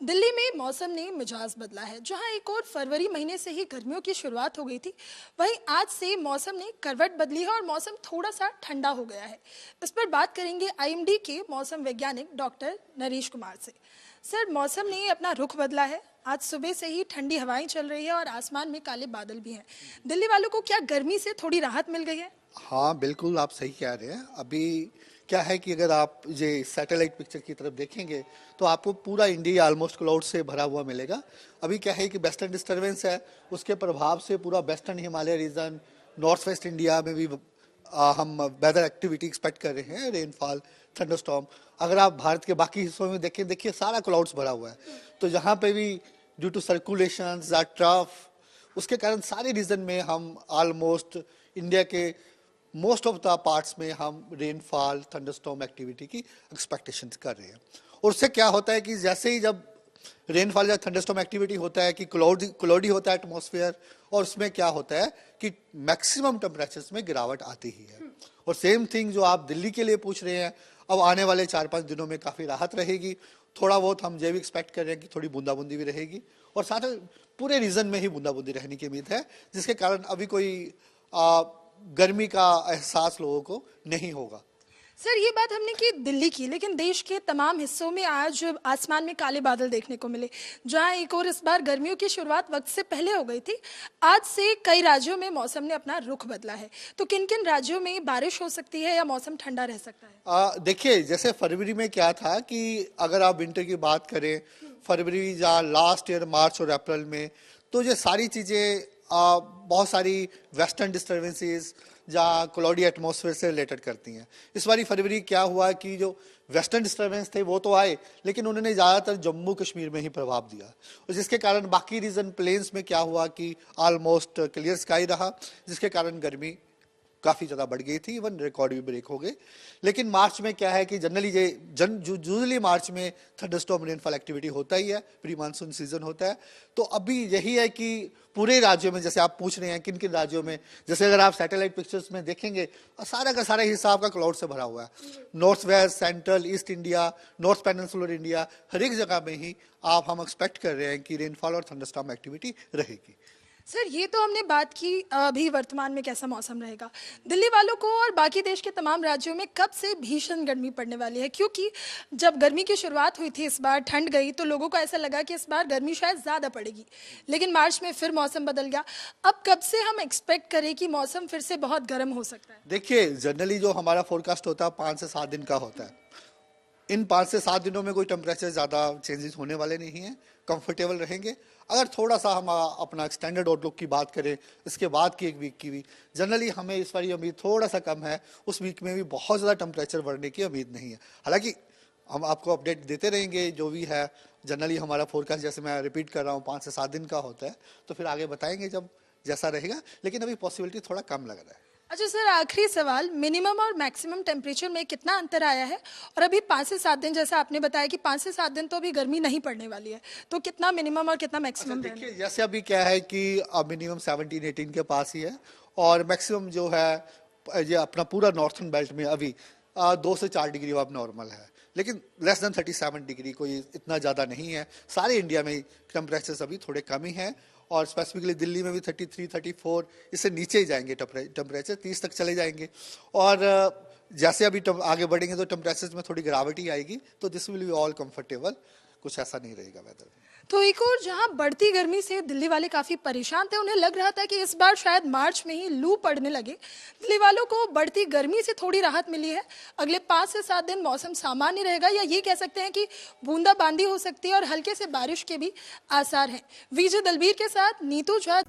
दिल्ली में मौसम ने मिजाज बदला है। जहां एक और फरवरी महीने से ही गर्मियों की शुरुआत हो गई थी, वहीं आज से मौसम ने करवट बदली है और मौसम थोड़ा सा ठंडा हो गया है। इस पर बात करेंगे आईएमडी के मौसम वैज्ञानिक डॉक्टर नरेश कुमार से। सर, मौसम ने अपना रुख बदला है। आज सुबह से ही ठंडी हवाएं चल रही है और आसमान में काले बादल भी हैं। दिल्ली वालों को क्या गर्मी से थोड़ी राहत मिल गई है? हाँ, बिल्कुल आप सही कह रहे हैं। अभी क्या है कि अगर आप ये सैटेलाइट पिक्चर की तरफ देखेंगे तो आपको पूरा इंडिया ऑलमोस्ट क्लाउड से भरा हुआ मिलेगा। अभी क्या है कि वेस्टर्न डिस्टर्बेंस है, उसके प्रभाव से पूरा western Himalaya region, north west India में भी हम वेदर एक्टिविटी एक्सपेक्ट कर रहे हैं, रेनफॉल, थंडरस्टॉर्म। अगर आप भारत के बाकी हिस्सों में देखें, देखिए सारा क्लाउड्स भरा हुआ है। तो यहाँ पे भी ड्यू टू सर्कुलेशन ट्रफ, उसके कारण सारे रीजन में हम ऑलमोस्ट इंडिया के मोस्ट ऑफ द पार्ट्स में हम रेनफॉल, थंडरस्टॉर्म एक्टिविटी की एक्सपेक्टेशन कर रहे हैं। और उससे क्या होता है कि जैसे ही जब रेनफॉल या थंडरस्टॉर्म एक्टिविटी होता है कि क्लाउडी होता है एटमॉस्फेयर, और उसमें क्या होता है कि मैक्सिमम टेम्परेचर्स में गिरावट आती ही है। और सेम थिंग जो आप दिल्ली के लिए पूछ रहे हैं, अब आने वाले 4-5 दिनों में काफ़ी राहत रहेगी। थोड़ा बहुत हम ये भी एक्सपेक्ट कर रहे हैं कि थोड़ी बूंदाबूंदी भी रहेगी, और साथ ही पूरे रीजन में ही बूंदाबूंदी रहने की उम्मीद है, जिसके कारण अभी कोई गर्मी का एहसास लोगों को नहीं होगा। सर, ये बात हमने की दिल्ली की, लेकिन देश के तमाम हिस्सों में आज आसमान में काले बादल देखने को मिले। जहां एक और इस बार गर्मियों की शुरुआत वक्त से पहले हो गई थी, आज से कई राज्यों में मौसम ने अपना रुख बदला है। तो किन किन राज्यों में बारिश हो सकती है या मौसम ठंडा रह सकता है? देखिए, जैसे फरवरी में क्या था कि अगर आप विंटर की बात करें, फरवरी या लास्ट ईयर मार्च और अप्रैल में, तो ये सारी चीज़ें बहुत सारी वेस्टर्न डिस्टर्बेंसेस जहाँ क्लाउडी एटमॉस्फेयर से रिलेटेड करती हैं। इस बारी फरवरी क्या हुआ कि जो वेस्टर्न डिस्टर्बेंस थे वो तो आए, लेकिन उन्होंने ज़्यादातर जम्मू कश्मीर में ही प्रभाव दिया, और जिसके कारण बाकी रीजन प्लेन्स में क्या हुआ कि ऑलमोस्ट क्लियर स्काई रहा, जिसके कारण गर्मी काफ़ी ज़्यादा बढ़ गई थी, इवन रिकॉर्ड भी ब्रेक हो गए। लेकिन मार्च में क्या है कि जनरली यूजुअली मार्च में थंडरस्टॉर्म रेनफॉल एक्टिविटी होता ही है, प्री मानसून सीजन होता है। तो अभी यही है कि पूरे राज्यों में, जैसे आप पूछ रहे हैं किन किन राज्यों में, जैसे अगर आप सैटेलाइट पिक्चर्स में देखेंगे, सारा का सारा हिस्सा आपका क्लाउड से भरा हुआ है। North west, central, east India, north peninsular India, हर एक जगह में ही हम एक्सपेक्ट कर रहे हैं कि रेनफॉल और थंडरस्टॉर्म एक्टिविटी रहेगी। सर, ये तो हमने बात की अभी वर्तमान में कैसा मौसम रहेगा। दिल्ली वालों को और बाकी देश के तमाम राज्यों में कब से भीषण गर्मी पड़ने वाली है? क्योंकि जब गर्मी की शुरुआत हुई थी, इस बार ठंड गई तो लोगों को ऐसा लगा कि इस बार गर्मी शायद ज़्यादा पड़ेगी, लेकिन मार्च में फिर मौसम बदल गया। अब कब से हम एक्सपेक्ट करें कि मौसम फिर से बहुत गर्म हो सकता है? देखिए, जनरली जो हमारा फोरकास्ट होता है 5 से 7 दिन का होता है। इन 5 से 7 दिनों में कोई टेम्परेचर ज़्यादा चेंजेस होने वाले नहीं हैं, कंफर्टेबल रहेंगे। अगर थोड़ा सा हम अपना स्टैंडर्ड आउटलुक की बात करें, इसके बाद की एक वीक की भी जनरली हमें इस बार उम्मीद थोड़ा सा कम है। उस वीक में भी बहुत ज़्यादा टेम्परेचर बढ़ने की उम्मीद नहीं है। हालांकि हम आपको अपडेट देते रहेंगे जो भी है। जनरली हमारा फोरकास्ट, जैसे मैं रिपीट कर रहा हूँ, 5 से 7 दिन का होता है, तो फिर आगे बताएंगे जब जैसा रहेगा, लेकिन अभी पॉसिबिलिटी थोड़ा कम लग रहा है। अच्छा सर, आखिरी सवाल, मिनिमम और मैक्सिमम टेम्परेचर में कितना अंतर आया है? और अभी 5 से 7 दिन, जैसा आपने बताया कि 5 से 7 दिन तो अभी गर्मी नहीं पड़ने वाली है, तो कितना मिनिमम और कितना मैक्सिमम? देखिए, जैसे अभी क्या है कि मिनिमम 17-18 के पास ही है, और मैक्सिमम जो है ये अपना पूरा नॉर्थन बेल्ट में अभी 2 से 4 डिग्री अब नॉर्मल है, लेकिन लेस देन 37 डिग्री कोई इतना ज़्यादा नहीं है। सारे इंडिया में टेम्परेचर्स अभी थोड़े कम ही हैं, और स्पेसिफिकली दिल्ली में भी 33-34, इससे नीचे ही जाएंगे टेम्परेचर, 30 तक चले जाएंगे। और जैसे अभी आगे बढ़ेंगे तो टेम्परेचर में थोड़ी गिरावट ही आएगी, तो this will be all comfortable, कुछ ऐसा नहीं रहेगा वेदर में। तो एक और, जहां बढ़ती गर्मी से दिल्ली वाले काफी परेशान थे, उन्हें लग रहा था कि इस बार शायद मार्च में ही लू पड़ने लगे। दिल्ली वालों को बढ़ती गर्मी से थोड़ी राहत मिली है। अगले 5 से 7 दिन मौसम सामान्य रहेगा, या ये कह सकते हैं कि बूंदाबांदी हो सकती है और हल्के से बारिश के भी आसार हैं। विजय दलबीर के साथ नीतू झा।